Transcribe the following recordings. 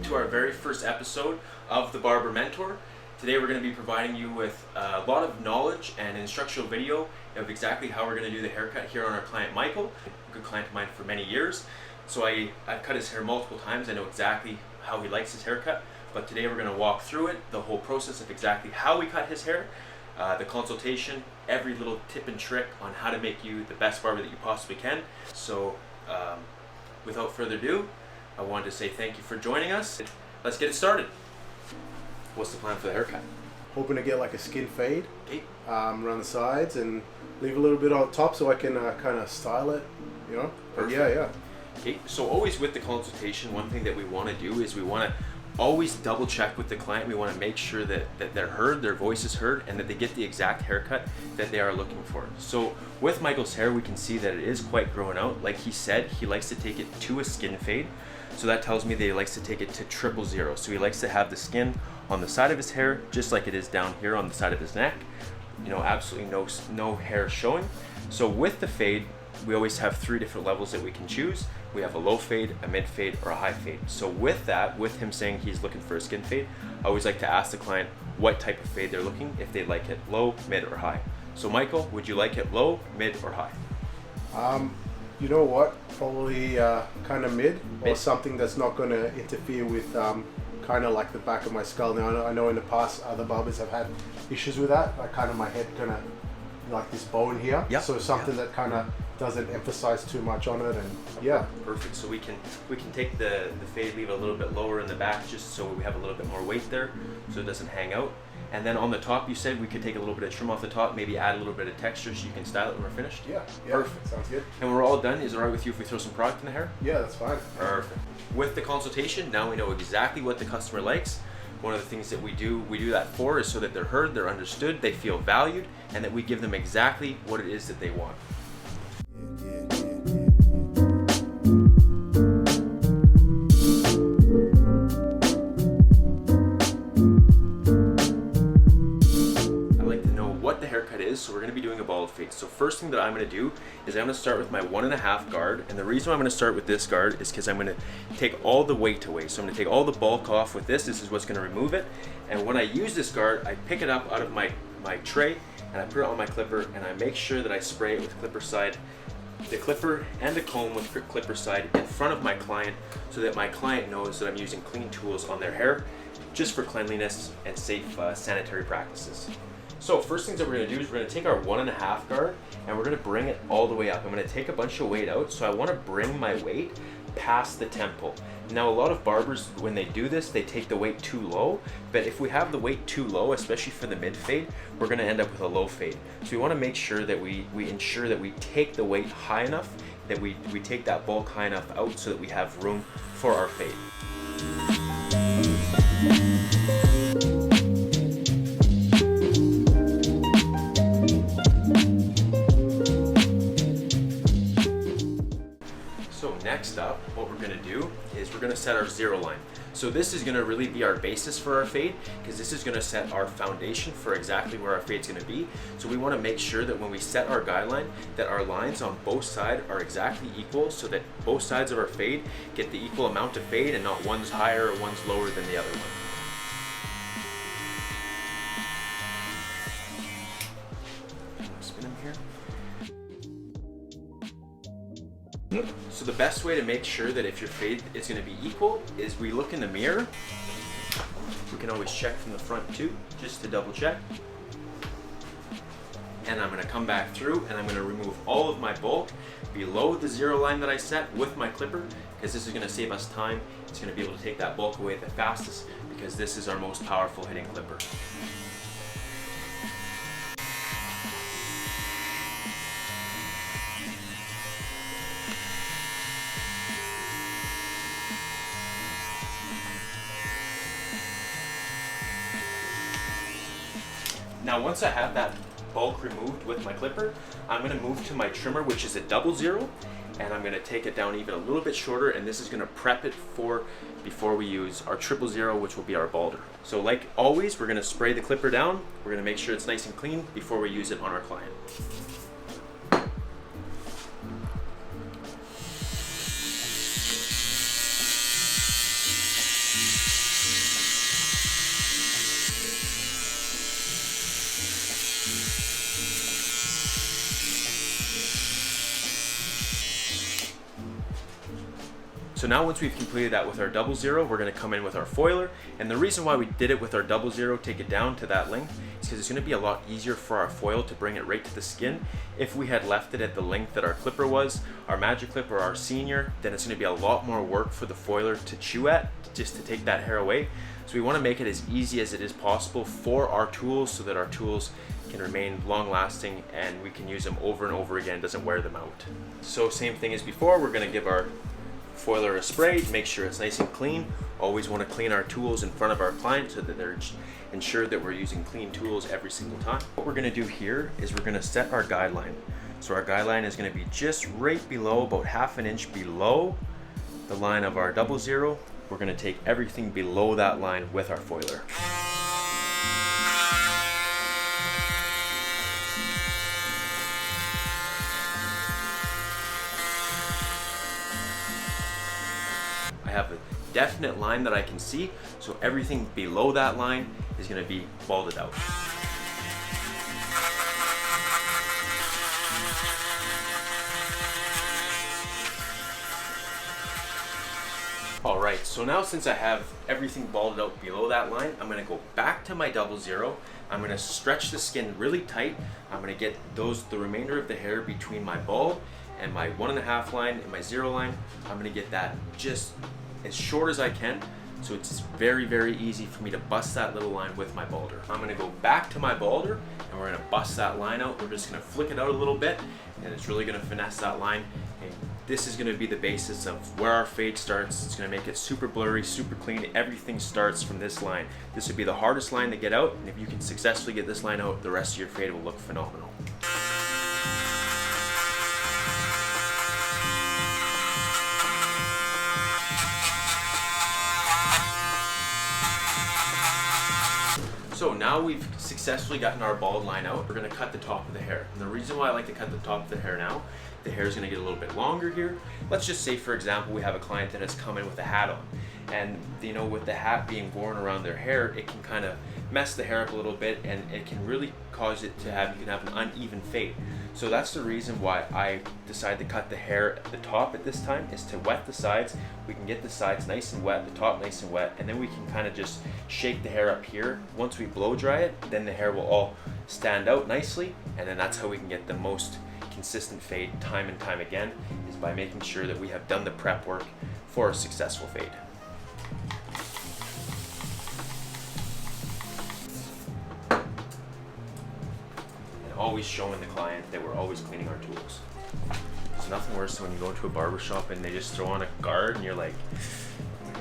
to our very first episode of the Barber Mentor. Today we're going to be providing you with a lot of knowledge and instructional video of exactly how we're going to do the haircut here on our client Michael, a good client of mine for many years. So I've cut his hair multiple times. I know exactly how he likes his haircut, but today we're going to walk through it, the whole process of exactly how we cut his hair, the consultation, every little tip and trick on how to make you the best barber that you possibly can. So without further ado, I wanted to say thank you for joining us. Let's get it started. What's the plan for the haircut? Hoping to get like a skin fade, Okay. around the sides and leave a little bit on top so I can kind of style it, you know? But yeah. Okay, so always with the consultation, one thing that we want to do is we want to always double check with the client. We want to make sure that they're heard, their voice is heard, and that they get the exact haircut that they are looking for. So with Michael's hair, we can see that it is quite growing out. Like he said, he likes to take it to a skin fade. So that tells me that he likes to take it to 000. So he likes to have the skin on the side of his hair, just like it is down here on the side of his neck. You know, absolutely no hair showing. So with the fade, we always have 3 different levels that we can choose. We have a low fade, a mid fade, or a high fade. So with that, with him saying he's looking for a skin fade, I always like to ask the client what type of fade they're looking, if they like it low, mid, or high. So Michael, would you like it low, mid, or high? You know what? Probably kind of mid, or something that's not going to interfere with kind of like the back of my skull. Now I know in the past other barbers have had issues with that, like kind of my head kind of like this bone here. Yep. So something that kind of doesn't emphasize too much on it, and yeah. Perfect. So we can take the fade, leave it a little bit lower in the back, just so we have a little bit more weight there, so it doesn't hang out. And then on the top, you said we could take a little bit of trim off the top, maybe add a little bit of texture so you can style it when we're finished. Yeah. Perfect. Sounds good. And we're all done. Is it all right with you if we throw some product in the hair? Yeah, that's fine. Perfect. With the consultation, now we know exactly what the customer likes. One of the things that we do that for is so that they're heard, they're understood, they feel valued, and that we give them exactly what it is that they want. So we're going to be doing a bald fade. So first thing that I'm going to do is I'm going to start with my 1.5 guard, and the reason why I'm going to start with this guard is because I'm going to take all the weight away. So I'm going to take all the bulk off with this. This is what's going to remove it. And when I use this guard, I pick it up out of my tray and I put it on my clipper, and I make sure that I spray it with clipper side, the clipper and the comb with clipper side in front of my client, so that my client knows that I'm using clean tools on their hair just for cleanliness and safe sanitary practices. So first things that we're going to do is we're going to take our 1.5 guard and we're going to bring it all the way up. I'm going to take a bunch of weight out, so I want to bring my weight past the temple. Now a lot of barbers, when they do this, they take the weight too low, but if we have the weight too low, especially for the mid fade, we're going to end up with a low fade. So we want to make sure that we ensure that we take the weight high enough, that we take that bulk high enough out so that we have room for our fade. Next up, what we're going to do is we're going to set our zero line. So this is going to really be our basis for our fade, because this is going to set our foundation for exactly where our fade's going to be. So we want to make sure that when we set our guideline, that our lines on both sides are exactly equal, so that both sides of our fade get the equal amount of fade and not one's higher or one's lower than the other one. Spin him here. So the best way to make sure that if your fade is going to be equal is we look in the mirror. We can always check from the front too, just to double check. And I'm going to come back through and I'm going to remove all of my bulk below the zero line that I set with my clipper, because this is going to save us time. It's going to be able to take that bulk away the fastest, because this is our most powerful hitting clipper. Now once I have that bulk removed with my clipper, I'm going to move to my trimmer, which is a 00, and I'm going to take it down even a little bit shorter, and this is going to prep it before we use our 000, which will be our balder. So like always, we're going to spray the clipper down. We're going to make sure it's nice and clean before we use it on our client. So now once we've completed that with our 00, we're gonna come in with our foiler. And the reason why we did it with our 00, take it down to that length, is because it's gonna be a lot easier for our foil to bring it right to the skin. If we had left it at the length that our clipper was, our magic clip or our senior, then it's gonna be a lot more work for the foiler to chew at, just to take that hair away. So we wanna make it as easy as it is possible for our tools so that our tools can remain long lasting and we can use them over and over again, doesn't wear them out. So same thing as before, we're gonna give our foiler a spray to make sure it's nice and clean. Always want to clean our tools in front of our client so that they're ensured that we're using clean tools every single time. What we're going to do here is we're going to set our guideline. So our guideline is going to be just right below, about ½ an inch below the line of our 00. We're going to take everything below that line with our foiler. I have a definite line that I can see, so everything below that line is going to be balded out. Alright, so now since I have everything balded out below that line, I'm going to go back to my 00. I'm going to stretch the skin really tight. I'm going to get the remainder of the hair between my bald and my 1.5 line and my 0 line. I'm going to get that just as short as I can, so it's very, very easy for me to bust that little line with my balder. I'm gonna go back to my balder and we're gonna bust that line out. We're just gonna flick it out a little bit and it's really gonna finesse that line. And this is gonna be the basis of where our fade starts. It's gonna make it super blurry, super clean. Everything starts from this line. This would be the hardest line to get out, and if you can successfully get this line out, the rest of your fade will look phenomenal. So now we've successfully gotten our bald line out, we're gonna cut the top of the hair. And the reason why I like to cut the top of the hair now, the hair is gonna get a little bit longer here. Let's just say, for example, we have a client that has come in with a hat on. And with the hat being worn around their hair, it can kind of mess the hair up a little bit and it can really cause it to have, you can have an uneven fade. So that's the reason why I decided to cut the hair at the top at this time, is to wet the sides. We can get the sides nice and wet, the top nice and wet, and then we can kind of just shake the hair up here. Once we blow dry it, then the hair will all stand out nicely, and then that's how we can get the most consistent fade time and time again, is by making sure that we have done the prep work for a successful fade. Always showing the client that we're always cleaning our tools. There's nothing worse than when you go into a barber shop and they just throw on a guard and you're like,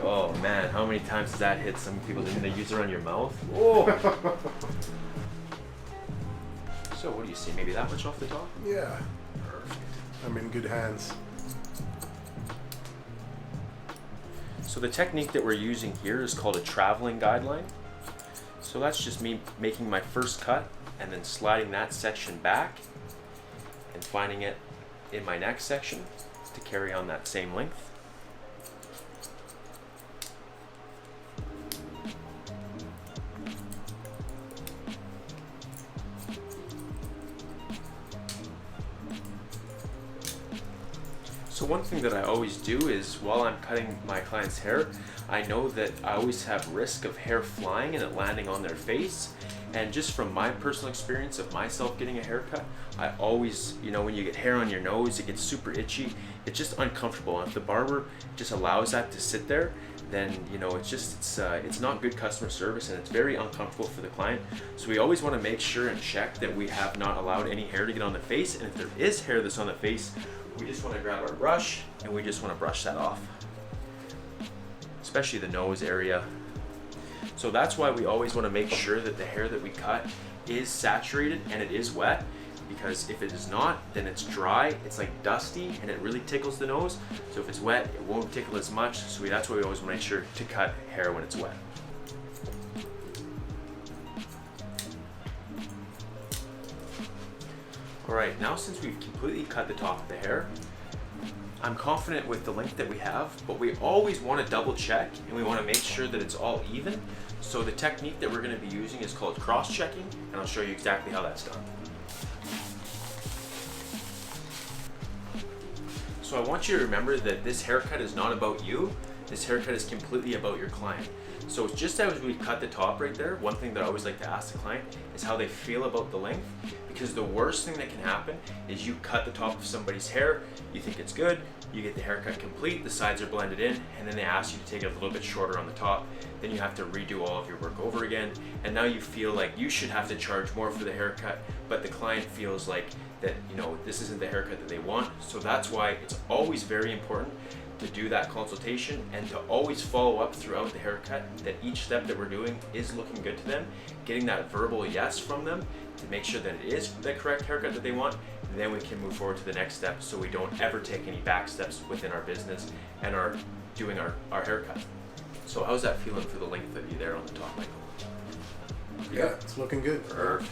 oh man, how many times does that hit some people? Didn't they use it on your mouth? Oh. So what do you see? Maybe that much off the top? Yeah, Perfect. I'm in good hands. So the technique that we're using here is called a traveling guideline. So that's just me making my first cut and then sliding that section back and finding it in my next section to carry on that same length. So one thing that I always do is, while I'm cutting my client's hair, I know that I always have risk of hair flying and it landing on their face. And just from my personal experience of myself getting a haircut, I always, when you get hair on your nose, it gets super itchy. It's just uncomfortable. And if the barber just allows that to sit there, then it's not good customer service and it's very uncomfortable for the client. So we always want to make sure and check that we have not allowed any hair to get on the face. And if there is hair that's on the face, we just want to grab our brush and we just want to brush that off, especially the nose area. So that's why we always want to make sure that the hair that we cut is saturated and it is wet, because if it is not, then it's dry, it's like dusty, and it really tickles the nose. So if it's wet, it won't tickle as much. So that's why we always want to make sure to cut hair when it's wet. Alright, now since we've completely cut the top of the hair, I'm confident with the length that we have, but we always want to double check and we want to make sure that it's all even. So the technique that we're going to be using is called cross-checking, and I'll show you exactly how that's done. So So I want you to remember that this haircut is not about you. This haircut is completely about your client. So just as we cut the top right there, one thing that I always like to ask the client is how they feel about the length, because the worst thing that can happen is you cut the top of somebody's hair, you think it's good, you get the haircut complete, the sides are blended in, and then they ask you to take it a little bit shorter on the top. Then you have to redo all of your work over again, and now you feel like you should have to charge more for the haircut, but the client feels like that, you know, this isn't the haircut that they want. So that's why it's always very important to do that consultation and to always follow up throughout the haircut that each step that we're doing is looking good to them, getting that verbal yes from them to make sure that it is the correct haircut that they want, and then we can move forward to the next step so we don't ever take any back steps within our business and are doing our haircut. So how's that feeling for the length of you there on the top, Michael? Yeah, it's looking good. Perfect.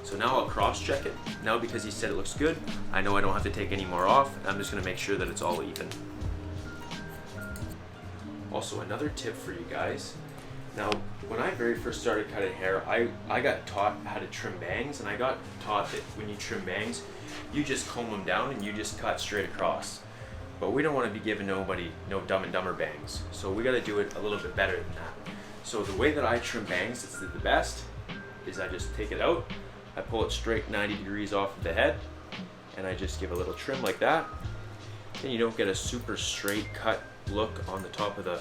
So now I'll cross check it. Now because he said it looks good, I know I don't have to take any more off. I'm just gonna make sure that it's all even. Also, another tip for you guys. Now, when I very first started cutting hair, I got taught how to trim bangs, and I got taught that when you trim bangs, you just comb them down and you just cut straight across. But we don't want to be giving nobody no Dumb and Dumber bangs. So we got to do it a little bit better than that. So the way that I trim bangs that's the best is I just take it out, I pull it straight 90 degrees off of the head, and I just give a little trim like that. Then you don't get a super straight cut look on the top of the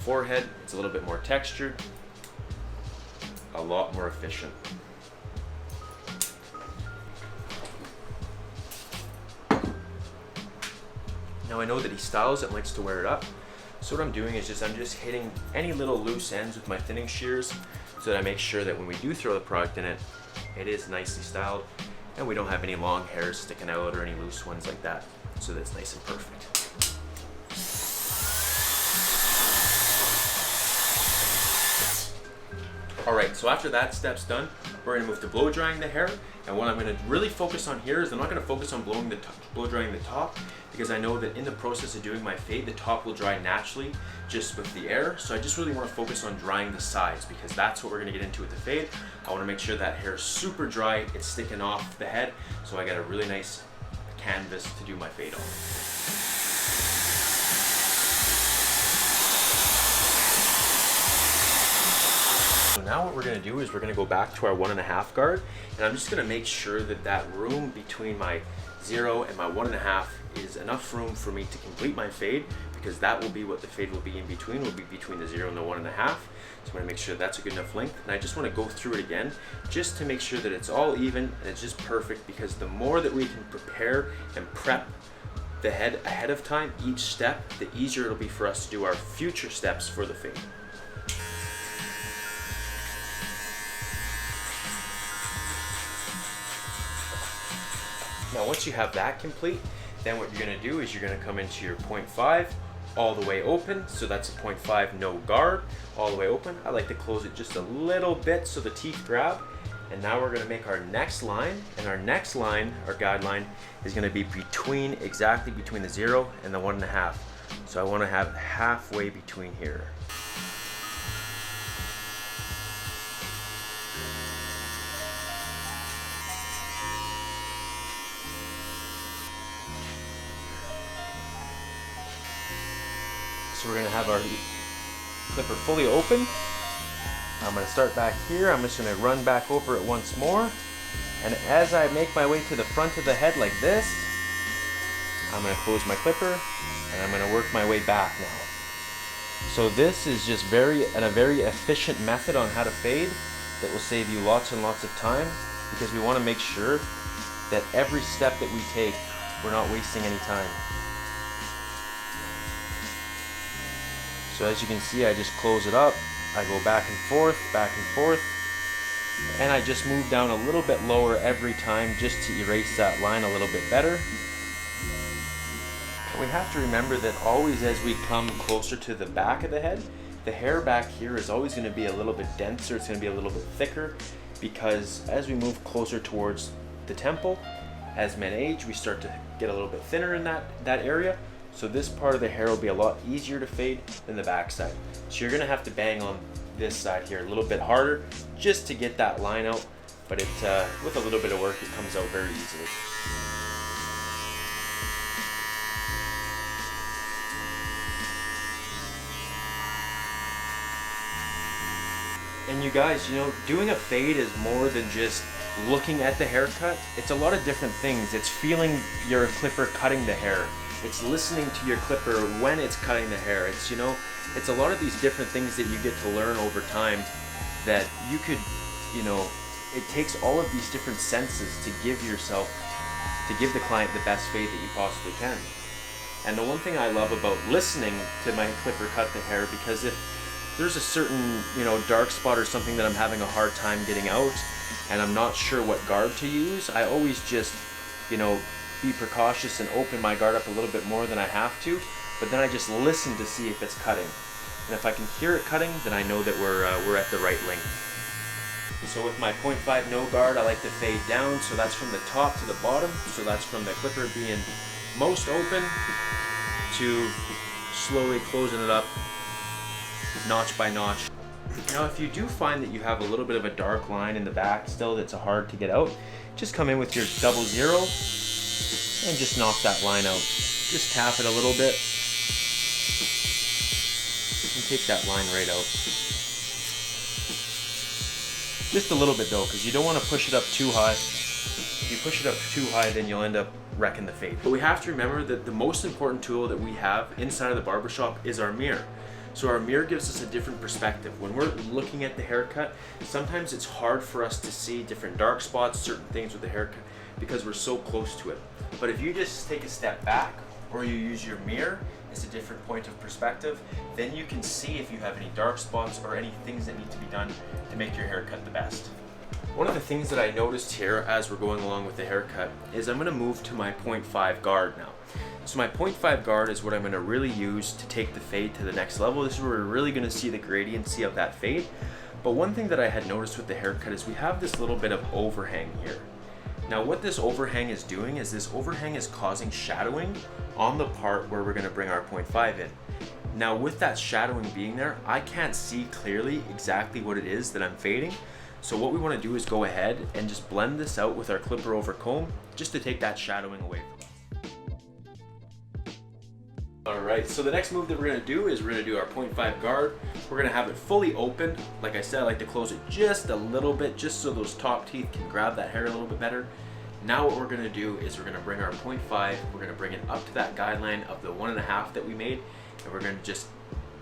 forehead. It's a little bit more textured, a lot more efficient. Now I know that he styles it and likes to wear it up. So what I'm doing is I'm just hitting any little loose ends with my thinning shears so that I make sure that when we do throw the product in it, it is nicely styled and we don't have any long hairs sticking out or any loose ones like that. So that's nice and perfect. Alright, so after that step's done, we're going to move to blow drying the hair. And what I'm going to really focus on here is I'm not going to focus on blow drying the top, because I know that in the process of doing my fade, the top will dry naturally just with the air. So I just really want to focus on drying the sides, because that's what we're going to get into with the fade. I want to make sure that hair is super dry, it's sticking off the head, so I got a really nice canvas to do my fade on. So now what we're going to do is we're going to go back to our 1.5 guard, and I'm just going to make sure that that room between my 0 and my 1.5 is enough room for me to complete my fade, because that will be what the fade will be in between, will be between the 0 and the 1.5. So I'm going to make sure that's a good enough length, and I just want to go through it again just to make sure that it's all even and it's just perfect, because the more that we can prepare and prep the head ahead of time, each step, the easier it'll be for us to do our future steps for the fade. Now once you have that complete, then what you're going to do is you're going to come into your 0.5 all the way open. So that's a 0.5 no guard, all the way open. I like to close it just a little bit so the teeth grab. And now we're going to make our next line, and our next line, our guideline, is going to be exactly between the 0 and the 1.5. So I want to have halfway between here. So we're going to have our clipper fully open. I'm going to start back here. I'm just going to run back over it once more. And as I make my way to the front of the head like this, I'm going to close my clipper and I'm going to work my way back now. So this is just a very efficient method on how to fade that will save you lots and lots of time, because we want to make sure that every step that we take, we're not wasting any time. So as you can see, I just close it up, I go back and forth, and I just move down a little bit lower every time just to erase that line a little bit better. And we have to remember that always as we come closer to the back of the head, the hair back here is always going to be a little bit denser, it's going to be a little bit thicker, because as we move closer towards the temple, as men age, we start to get a little bit thinner in that area. So this part of the hair will be a lot easier to fade than the back side. So you're gonna have to bang on this side here a little bit harder just to get that line out, but with a little bit of work, it comes out very easily. And you guys, you know, doing a fade is more than just looking at the haircut. It's a lot of different things. It's feeling your clipper cutting the hair. It's listening to your clipper when it's cutting the hair. It's, you know, it's a lot of these different things that you get to learn over time that you could, you know, it takes all of these different senses to give yourself, to give the client the best fade that you possibly can. And the one thing I love about listening to my clipper cut the hair, because if there's a certain, you know, dark spot or something that I'm having a hard time getting out and I'm not sure what guard to use, I always just, you know, be precautious and open my guard up a little bit more than I have to, but then I just listen to see if it's cutting. And if I can hear it cutting, then I know that we're at the right length. So with my 0.5 no guard, I like to fade down, so that's from the top to the bottom, so that's from the clipper being most open to slowly closing it up notch by notch. Now if you do find that you have a little bit of a dark line in the back still that's hard to get out, just come in with your 00 and just knock that line out. Just tap it a little bit and take that line right out. Just a little bit though, because you don't want to push it up too high. If you push it up too high, then you'll end up wrecking the fade. But we have to remember that the most important tool that we have inside of the barbershop is our mirror. So our mirror gives us a different perspective. When we're looking at the haircut, sometimes it's hard for us to see different dark spots, certain things with the haircut, because we're so close to it. But if you just take a step back, or you use your mirror as a different point of perspective, then you can see if you have any dark spots or any things that need to be done to make your haircut the best. One of the things that I noticed here as we're going along with the haircut is I'm going to move to my 0.5 guard now. So my 0.5 guard is what I'm going to really use to take the fade to the next level. This is where we're really going to see the gradiency of that fade. But one thing that I had noticed with the haircut is we have this little bit of overhang here. Now what this overhang is doing is this overhang is causing shadowing on the part where we're going to bring our 0.5 in. Now with that shadowing being there, I can't see clearly exactly what it is that I'm fading. So what we want to do is go ahead and just blend this out with our clipper over comb just to take that shadowing away from us. Alright, so the next move that we're going to do is we're going to do our 0.5 guard. We're going to have it fully open. Like I said, I like to close it just a little bit just so those top teeth can grab that hair a little bit better. Now what we're going to do is we're going to bring our 0.5, we're going to bring it up to that guideline of the 1.5 that we made, and we're going to just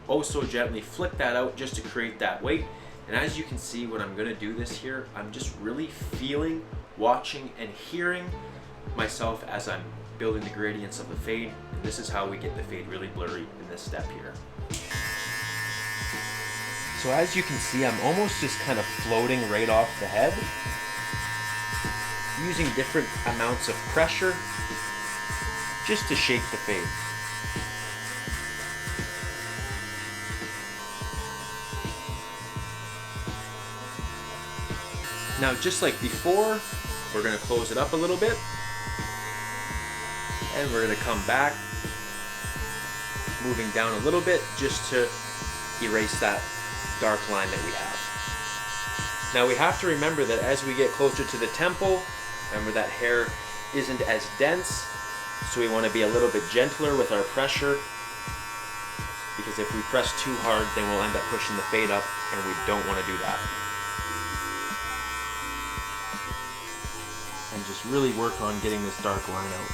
oh so gently flick that out just to create that weight. And as you can see, when I'm going to do this here, I'm just really feeling, watching, and hearing myself as I'm building the gradients of the fade. And this is how we get the fade really blurry in this step here. So as you can see, I'm almost just kind of floating right off the head, using different amounts of pressure just to shape the fade. Now just like before, we're going to close it up a little bit, and we're going to come back, moving down a little bit just to erase that dark line that we have. Now we have to remember that as we get closer to the temple, remember that hair isn't as dense, so we want to be a little bit gentler with our pressure, because if we press too hard, then we'll end up pushing the fade up, and we don't want to do that. And just really work on getting this dark line out.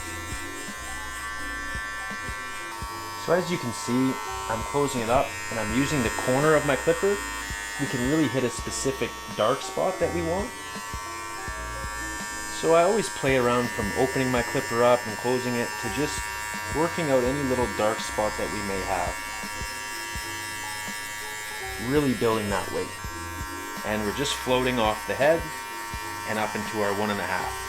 So as you can see, I'm closing it up and I'm using the corner of my clipper. We can really hit a specific dark spot that we want. So I always play around from opening my clipper up and closing it to just working out any little dark spot that we may have. Really building that weight. And we're just floating off the head and up into our 1.5.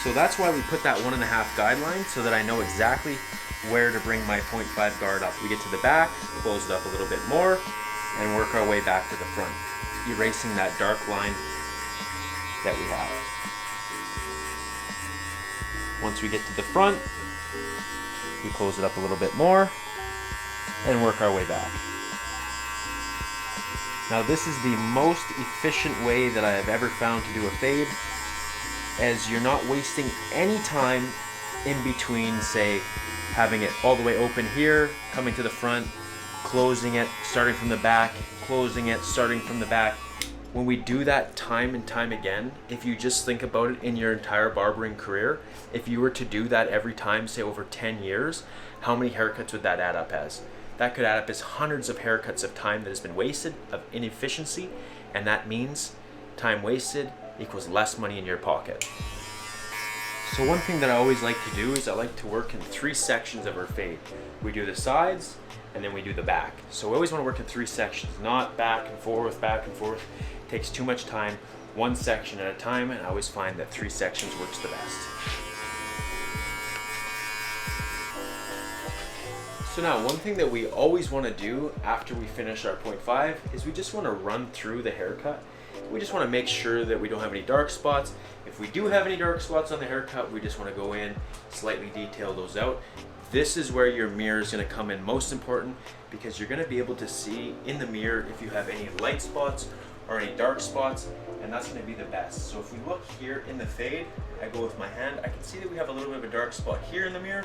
So that's why we put that 1.5 guideline, so that I know exactly where to bring my 0.5 guard up. We get to the back, close it up a little bit more, and work our way back to the front, erasing that dark line that we have. Once we get to the front, we close it up a little bit more and work our way back. Now this is the most efficient way that I have ever found to do a fade, as you're not wasting any time in between, say, having it all the way open here, coming to the front, closing it, starting from the back, closing it, starting from the back. When we do that time and time again, if you just think about it in your entire barbering career, if you were to do that every time, say over 10 years, how many haircuts would that add up as? That could add up as hundreds of haircuts of time that has been wasted, of inefficiency, and that means time wasted equals less money in your pocket. So one thing that I always like to do is I like to work in 3 sections of our fade. We do the sides, and then we do the back. So we always want to work in 3 sections, not back and forth, back and forth. It takes too much time, 1 section at a time, and I always find that 3 sections works the best. So now, one thing that we always want to do after we finish our 0.5 is we just want to run through the haircut. We just want to make sure that we don't have any dark spots. If we do have any dark spots on the haircut, we just want to go in, slightly detail those out. This is where your mirror is going to come in most important, because you're going to be able to see in the mirror if you have any light spots or any dark spots, and that's going to be the best. So if we look here in the fade, I go with my hand, I can see that we have a little bit of a dark spot here in the mirror.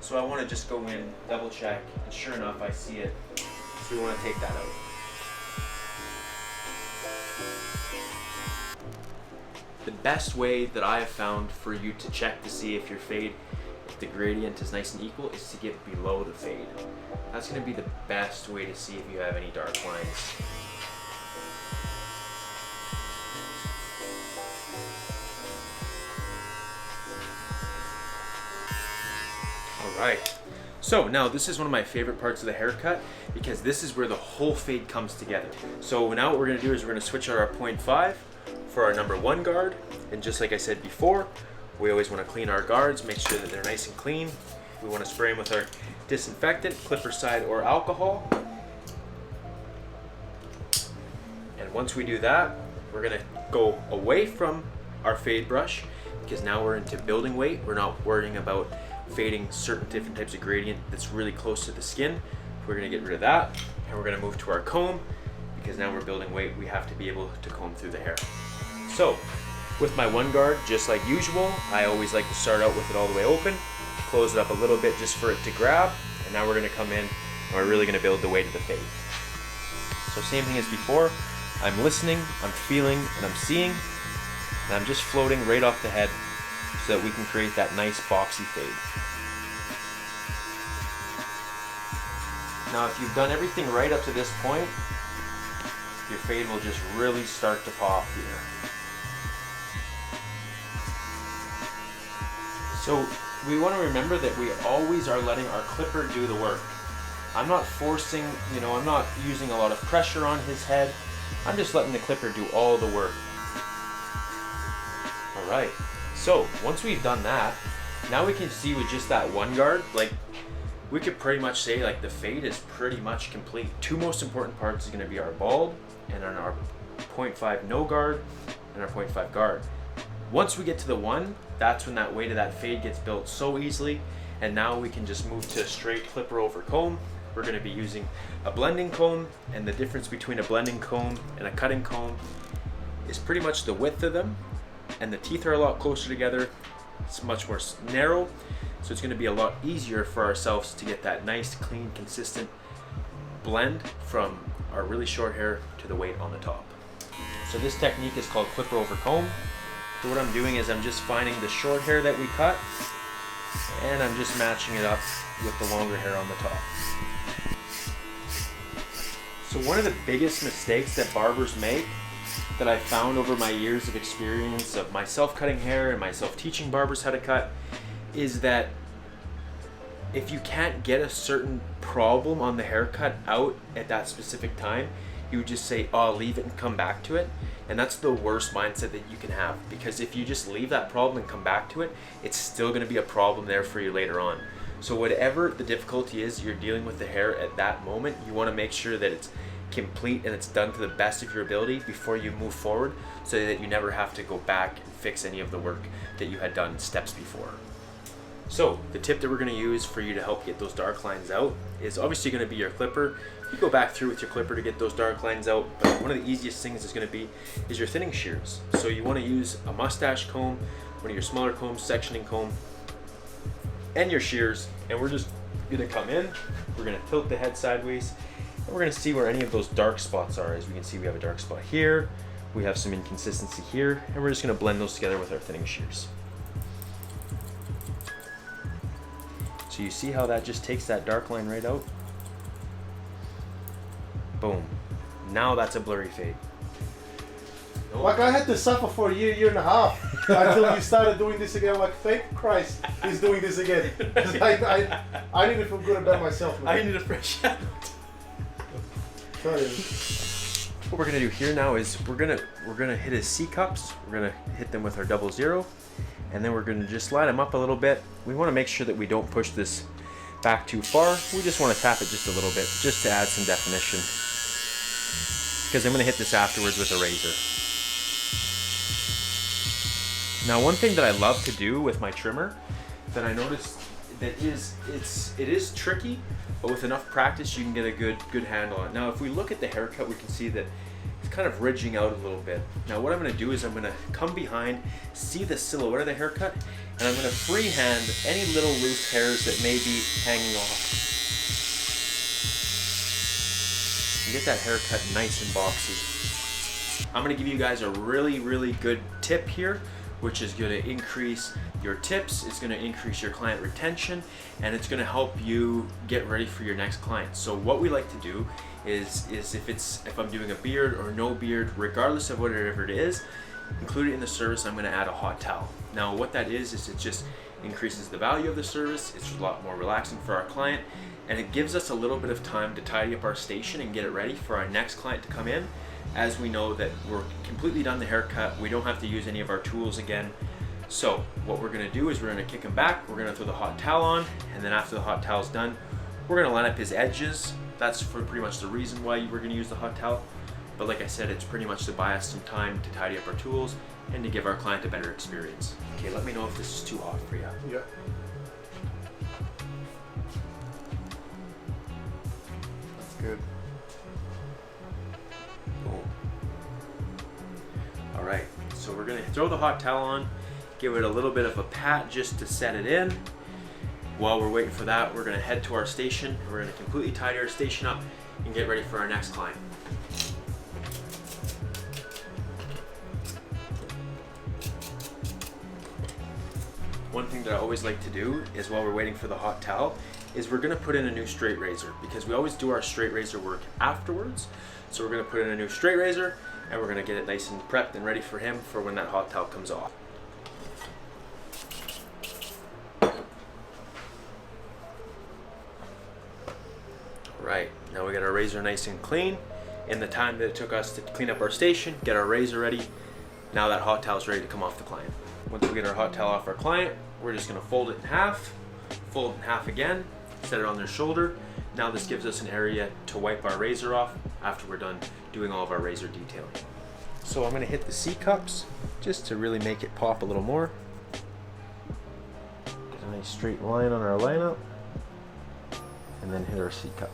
So I want to just go in, double check, and sure enough, I see it. So we want to take that out. The best way that I have found for you to check to see if your fade, if the gradient is nice and equal, is to get below the fade. That's going to be the best way to see if you have any dark lines. Alright, so now this is one of my favorite parts of the haircut, because this is where the whole fade comes together. So now what we're going to do is we're going to switch out our 0.5 for our number 1 guard, and just like I said before, we always want to clean our guards, make sure that they're nice and clean. We want to spray them with our disinfectant, clipper side or alcohol. And once we do that, we're going to go away from our fade brush, because now we're into building weight. We're not worrying about fading certain different types of gradient that's really close to the skin. We're going to get rid of that, and we're going to move to our comb, because now we're building weight. We have to be able to comb through the hair. So with my 1 guard, just like usual, I always like to start out with it all the way open, close it up a little bit just for it to grab, and now we're going to come in and we're really going to build the weight of the fade. So same thing as before, I'm listening, I'm feeling, and I'm seeing, and I'm just floating right off the head so that we can create that nice boxy fade. Now if you've done everything right up to this point, your fade will just really start to pop here. So we want to remember that we always are letting our clipper do the work. I'm not forcing, I'm not using a lot of pressure on his head. I'm just letting the clipper do all the work. Alright, so once we've done that, now we can see with just that 1 guard, like we could pretty much say like the fade is pretty much complete. 2 most important parts is going to be our bald and on our 0.5 no guard and our 0.5 guard. Once we get to the 1, that's when that weight of that fade gets built so easily, and now we can just move to a straight clipper over comb. We're going to be using a blending comb, and the difference between a blending comb and a cutting comb is pretty much the width of them, and the teeth are a lot closer together. It's much more narrow, so it's going to be a lot easier for ourselves to get that nice, clean, consistent blend from our really short hair to the weight on the top. So this technique is called clipper over comb. So what I'm doing is I'm just finding the short hair that we cut, and I'm just matching it up with the longer hair on the top. So one of the biggest mistakes that barbers make, that I found over my years of experience of myself cutting hair and myself teaching barbers how to cut, is that if you can't get a certain problem on the haircut out at that specific time, you would just say, oh, leave it and come back to it. And that's the worst mindset that you can have, because if you just leave that problem and come back to it, it's still going to be a problem there for you later on. So whatever the difficulty is you're dealing with the hair at that moment, you want to make sure that it's complete and it's done to the best of your ability before you move forward, so that you never have to go back and fix any of the work that you had done steps before. So the tip that we're going to use for you to help get those dark lines out is obviously going to be your clipper. You go back through with your clipper to get those dark lines out, but one of the easiest things is going to be is your thinning shears. So you want to use a mustache comb, one of your smaller combs, sectioning comb, and your shears, and we're just going to come in, we're going to tilt the head sideways, And we're gonna see where any of those dark spots are. As we can see, we have a dark spot here, we have some inconsistency here, and we're just gonna blend those together with our thinning shears. So you see how that just takes that dark line right out? Boom. Now that's a blurry fade. Like I had to suffer for a year and a half until you started doing this again. I'm like, thank Christ he's doing this again. 'Cause I need to feel good about myself, man. I need a fresh out. Tell you. What we're gonna do here now is we're gonna hit his C cups. We're gonna hit them with our 00, and then we're gonna just line them up a little bit. We want to make sure that we don't push this back too far. We just want to tap it just a little bit, just to add some definition. Because I'm gonna hit this afterwards with a razor. Now, one thing that I love to do with my trimmer that I noticed that it is tricky, but with enough practice you can get a good handle on it. Now, if we look at the haircut, we can see that it's kind of ridging out a little bit. Now, what I'm going to do is I'm going to come behind, see the silhouette of the haircut, and I'm going to freehand any little loose hairs that may be hanging off. And get that haircut nice and boxy. I'm going to give you guys a really good tip here, which is going to increase your tips, it's going to increase your client retention, and it's going to help you get ready for your next client. So what we like to do is if I'm doing a beard or no beard, regardless of whatever it is, include it in the service. I'm going to add a hot towel. Now what that is it just increases the value of the service. It's a lot more relaxing for our client, and it gives us a little bit of time to tidy up our station and get it ready for our next client to come in. As we know that we're completely done the haircut, we don't have to use any of our tools again. So what we're gonna do is we're gonna kick him back, we're gonna throw the hot towel on, and then after the hot towel's done, we're gonna line up his edges. That's for pretty much the reason why we're gonna use the hot towel. But like I said, it's pretty much to buy us some time to tidy up our tools and to give our client a better experience. Okay, let me know if this is too hot for you. Yeah. That's good. All right, so we're gonna throw the hot towel on, give it a little bit of a pat just to set it in. While we're waiting for that, we're gonna head to our station. We're gonna completely tidy our station up and get ready for our next client. One thing that I always like to do is while we're waiting for the hot towel is we're gonna put in a new straight razor, because we always do our straight razor work afterwards. So we're gonna put in a new straight razor, and we're gonna get it nice and prepped and ready for him for when that hot towel comes off. All right, now we got our razor nice and clean. In the time that it took us to clean up our station, get our razor ready, now that hot towel's ready to come off the client. Once we get our hot towel off our client, we're just gonna fold it in half, fold it in half again, set it on their shoulder. Now this gives us an area to wipe our razor off after we're done doing all of our razor detailing. So I'm gonna hit the C cups just to really make it pop a little more. Get a nice straight line on our lineup, and then hit our C cup.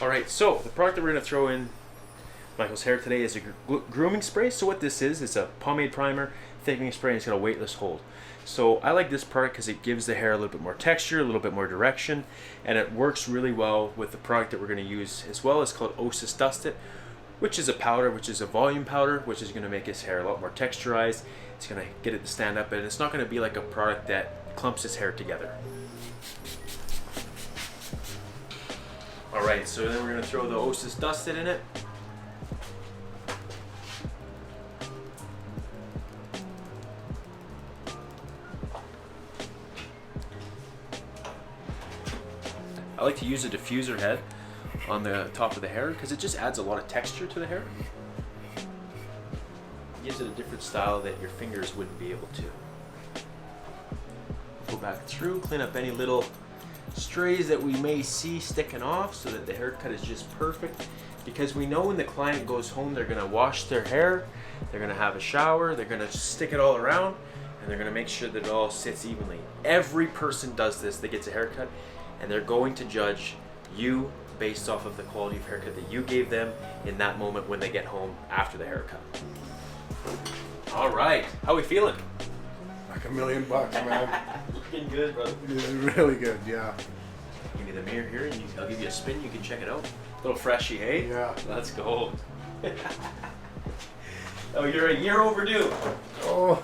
Alright, so the product that we're going to throw in Michael's hair today is a grooming spray. So what this is a pomade primer, thickening spray, and it's got a weightless hold. So I like this product because it gives the hair a little bit more texture, a little bit more direction, and it works really well with the product that we're going to use as well. It's called Osis Dust It, which is a powder, which is a volume powder, which is going to make his hair a lot more texturized. It's going to get it to stand up, and it's not going to be like a product that clumps his hair together. Alright, so then we're going to throw the Osis Dust It in it. I like to use a diffuser head on the top of the hair because it just adds a lot of texture to the hair. It gives it a different style that your fingers wouldn't be able to. Go back through, clean up any little strays that we may see sticking off so that the haircut is just perfect, because we know when the client goes home they're going to wash their hair, they're going to have a shower, they're going to stick it all around, and they're gonna make sure that it all sits evenly. Every person does this that gets a haircut, and they're going to judge you based off of the quality of haircut that you gave them in that moment when they get home after the haircut. All right, how we feeling? Like $1 million, man. Looking good, brother. This is really good, yeah. Give me the mirror here, and I'll give you a spin. You can check it out. A little freshy, hey? Yeah. Let's go. Oh, you're a year overdue. Oh.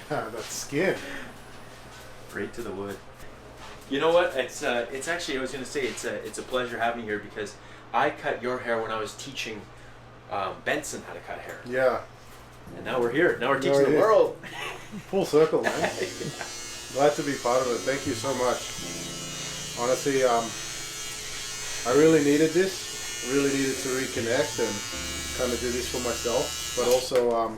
That skin. Right to the wood. You know what? It's actually, I was gonna say it's a pleasure having you here because I cut your hair when I was teaching Benson how to cut hair. Yeah. And now we're here. Now we're teaching the world. Full circle, man. Glad to be part of it. Thank you so much. Honestly, I really needed this. Really needed to reconnect and kind of do this for myself, but also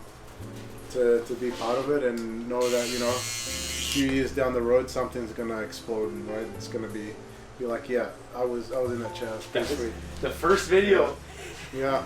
to be part of it and know that, you know, a few years down the road something's gonna explode, and right, it's gonna be like, yeah, I was in that chair. It's pretty sweet. The first video. Yeah.